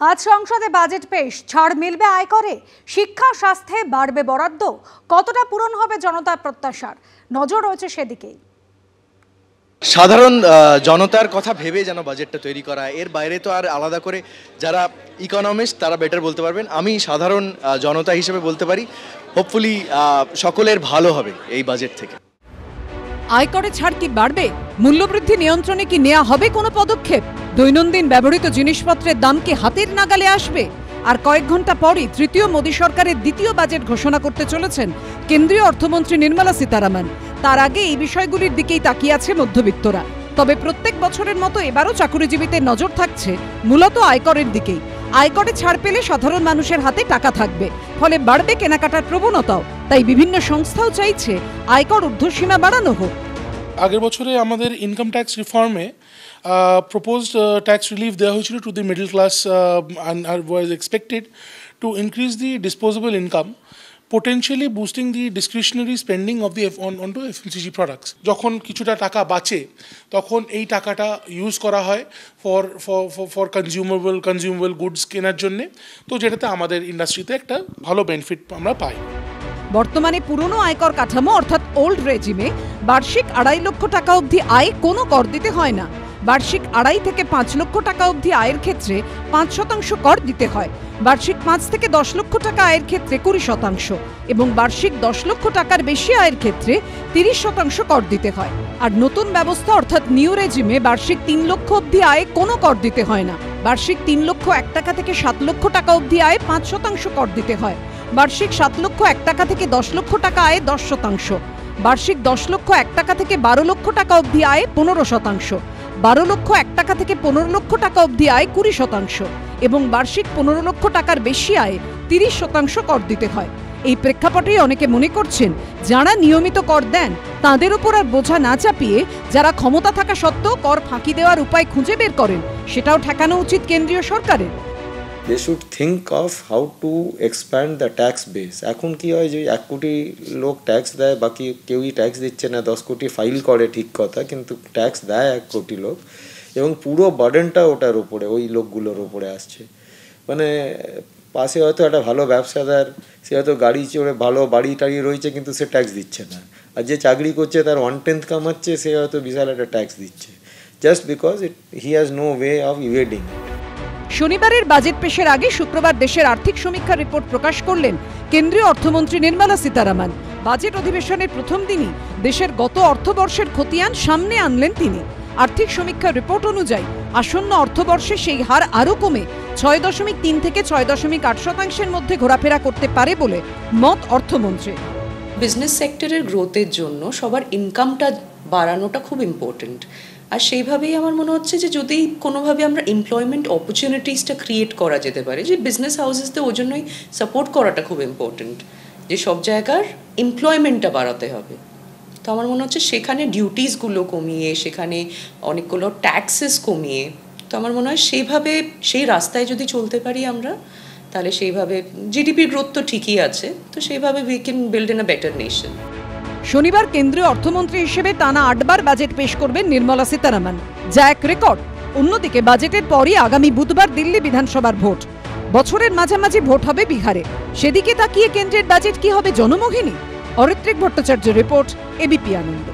আজ সংসদে বাজেট পেশ, ছাড় মিলবে আয়করে, শিক্ষা স্বাস্থ্যে বাড়বে বরাদ্দ, কতটা পূরণ হবে জনতার প্রত্যাশার, নজর রয়েছে সেদিকেই। সাধারণ জনতার কথা ভেবে যেন বাজেটটা তৈরি করা, এর বাইরে তো আর আলাদা করে যারা ইকোনমিস্ট তারা বেটার বলতে পারবেন। আমি সাধারণ জনতা হিসেবে বলতে পারি হোপফুলি সকলের ভালো হবে এই বাজেট থেকে। আয়করে ছাড় কি বাড়বে? মূল্যবৃদ্ধি নিয়ন্ত্রণে কি নেওয়া হবে কোনো পদক্ষেপ? দৈনন্দিন ব্যবহৃত জিনিসপত্রের দাম কি হাতের নাগালে আসবে? আর কয়েক ঘন্টা পরই তৃতীয় মোদী সরকারের দ্বিতীয় বাজেট ঘোষণা করতে চলেছেন কেন্দ্রীয় অর্থমন্ত্রী নির্মলা সীতারামন। তার আগে এই বিষয়গুলির দিকেই তাকিয়ে আছে মধ্যবিত্তরা। তবে প্রত্যেক বছরের মতো এবারও চাকুরিজীবীদের নজর থাকছে মূলত আয়করের দিকেই। আয়করে ছাড় পেলে সাধারণ মানুষের হাতে টাকা থাকবে, ফলে বাড়বে কেনাকাটার প্রবণতাও। তাই বিভিন্ন সংস্থাও চাইছে আয়কর ঊর্ধ্বসীমা বাড়ানো হোক। আগের বছরে আমাদের ইনকাম ট্যাক্স রিফর্মে প্রপোজড ট্যাক্স রিলিফ দেওয়া হয়েছিল to the middle class and was expected to increase the disposable income, potentially boosting the discretionary spending of the onto FMCG products. যখন কিছুটা টাকা বাঁচে তখন এই টাকাটা ইউজ করা হয় ফর কনজিউমেবল গুডস কেনার জন্যে, তো যেটাতে আমাদের ইন্ডাস্ট্রিতে একটা ভালো বেনিফিট আমরা পাই। বর্তমানে পুরনো আয়কর কাঠামো অর্থাৎ ওল্ড রেজিমে বার্ষিক 2.5 লক্ষ টাকা অবধি আয় কোনো কর দিতে হয় না। বার্ষিক 2.5 থেকে 5 লক্ষ টাকা অবধি আয়ের ক্ষেত্রে 5% কর দিতে হয়। বার্ষিক 5 থেকে 10 লক্ষ টাকা আয়ের ক্ষেত্রে 20% এবং বার্ষিক 10 লক্ষ টাকার বেশি আয়ের ক্ষেত্রে 30% কর দিতে হয়। আর নতুন ব্যবস্থা অর্থাৎ নিউ রেজিমে বার্ষিক 3 লক্ষ অবধি আয়ে কোনো কর দিতে হয় না। বার্ষিক 3 লক্ষ 1 টাকা থেকে 7 লক্ষ টাকা অবধি আয়ে 5% কর দিতে হয়। বার্ষিক 7 লক্ষ 1 টাকা থেকে 10 লক্ষ টাকা আয়ে 10%, বার্ষিক 10 লক্ষ 1 টাকা থেকে 12 লক্ষ টাকা অবধি আয়ে 15%, 12 লক্ষ 1 টাকা থেকে 15 লক্ষ টাকা অবধি আয় 20% এবং বার্ষিক 15 লক্ষ টাকার বেশি আয় 30% কর দিতে হয়। এই প্রেক্ষাপটেই অনেকে মনে করছেন যারা নিয়মিত কর দেন তাদের উপর আর বোঝা না চাপিয়ে যারা ক্ষমতা থাকা সত্ত্বেও কর ফাঁকি দেওয়ার উপায় খুঁজে বের করেন সেটাও ঠেকানো উচিত কেন্দ্রীয় সরকারের। They should think of how to expand the tax base. এখন কি হয় যে 1 কোটি লোক ট্যাক্স দেয়, বাকি কেউই ট্যাক্স দিচ্ছে না। 10 কোটি ফাইল করে ঠিক কথা, কিন্তু ট্যাক্স দেয় 1 কোটি লোক এবং পুরো বার্ডেনটা ওটার উপরে, ওই লোকগুলোর উপরে আসছে। মানে পাশে হয়তো একটা ভালো ব্যবসাদার, সে হয়তো গাড়ি চড়ে ভালো বাড়ি টাড়ি রয়েছে কিন্তু সে ট্যাক্স দিচ্ছে না। আর যে চাকরি করছে তার 1/10 কামাচ্ছে, সে হয়তো বিশাল একটা ট্যাক্স দিচ্ছে, just because he has no way of evading. শনিবারের বাজেট পেশের আগে শুক্রবার দেশের আর্থিক সমীক্ষা রিপোর্ট প্রকাশ করলেন কেন্দ্রীয় অর্থমন্ত্রী নির্মলা সীতারামন। বাজেট অধিবেশনের প্রথম দিনই দেশের গত অর্থবর্ষের খতিয়ান সামনে আনলেন তিনি। আর্থিক সমীক্ষার রিপোর্ট অনুযায়ী আসন্ন অর্থবর্ষে সেই হার আরও কমে 6.3 থেকে 6.8% মধ্যে ঘোরাফেরা করতে পারে বলে মত অর্থমন্ত্রী। বিজনেস সেক্টরের গ্রোথের জন্য সবার ইনকামটা বাড়ানোটা খুব ইম্পর্টেন্ট। আর সেইভাবেই আমার মনে হচ্ছে যে যদি কোনোভাবে আমরা এমপ্লয়মেন্ট অপরচুনিটিসটা ক্রিয়েট করা যেতে পারে, যে বিজনেস হাউসেসতে ওই জন্যই সাপোর্ট করাটা খুব ইম্পর্টেন্ট, যে সব জায়গার এমপ্লয়মেন্টটা বাড়াতে হবে। তো আমার মনে হচ্ছে সেখানে ডিউটিসগুলো কমিয়ে, সেখানে অনেকগুলো ট্যাক্সেস কমিয়ে, তো আমার মনে হয় সেইভাবে সেই রাস্তায় যদি চলতে পারি আমরা, তাহলে সেইভাবে জিডিপির গ্রোথ তো ঠিকই আছে, তো সেইভাবে we can build in a better nation. শনিবার কেন্দ্রীয় অর্থমন্ত্রী হিসেবে টানা 8 বার বাজেট পেশ করবেন নির্মলা সীতারামন, যা এক রেকর্ড। অন্যদিকে বাজেটের পরই আগামী বুধবার দিল্লি বিধানসভার ভোট। বছরের মাঝামাঝি ভোট হবে বিহারে। সেদিকে তাকিয়ে কেন্দ্রের বাজেট কি হবে জনমোহিনী? অরিত্রিক ভট্টাচার্য রিপোর্ট, এবিপি আনন্দ।